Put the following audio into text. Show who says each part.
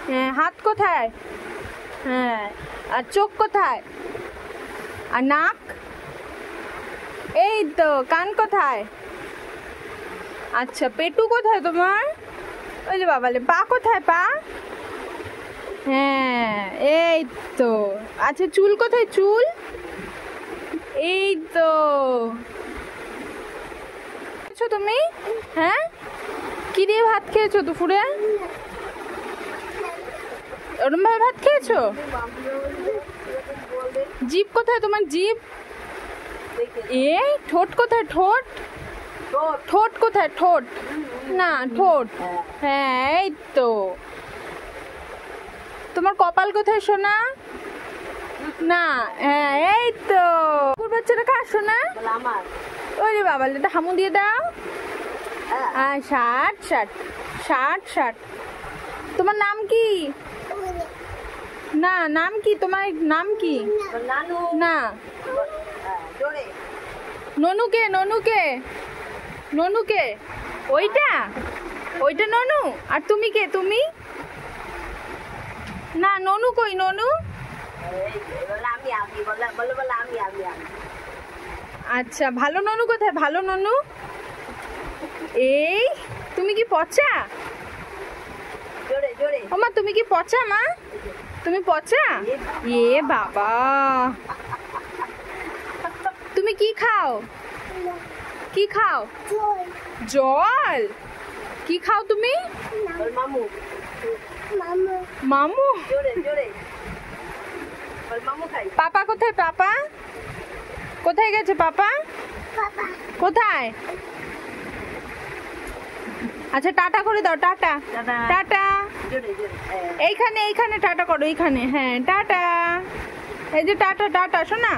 Speaker 1: হ্যাঁ, হাত কোথায়? হ্যাঁ, আর চোখ কোথায়? আর নাক? এই তো। কান কোথায়? আচ্ছা, পেটু কোথায় তোমার? ওই যে বাবালে, পা কোথায়? পা? হ্যাঁ, এই তো। আচ্ছা, চুল কোথায়? চুল? এই তো। তুমি হ্যাঁ, কি দিয়ে ভাত খেয়েছো দুপুরে? ওরম ভাবে ভাত খেয়েছো? জিভ কোথায় তোমার? জিভ? এই ঠোঁট কোথায়? ঠোঁট? ঠোঁট কোথায়? ঠোঁট না, ঠোঁট। হ্যাঁ, এই তো। তোমার কপাল কোথায় সোনা? না, হ্যাঁ, এই তো। বাচ্চাটা কার সোনা? ওই রে বাবা, এটা হামু দিয়ে দাও। ষাট ষাট ষাট ষাট। তোমার নাম কি? না, নাম কি তোমার? নাম কি? না, ননুকে। ননুকে? ননুকে? ওইটা? ওইটা ননু? আর তুমি কে? তুমি না, ননু কই? ননু? আচ্ছা, ভালো ননু কোথায়? ভালো ননু? এই, তুমি কি পচা? ওমা, তুমি কি পচা মা? তুমি পচা? এ বাবা, তুমি কি খাও? কি খাও? জল? কি খাও তুমি? মামু? পাপা কোথায়? পাপা কোথায় গেছে? পাপা কোথায়? আচ্ছা, টাটা করে দাও। Tata tata. এইখানে, এইখানে টাটা করো। এইখানে, হ্যাঁ, টাটা। এই যে টাটা। টাটা শোনা।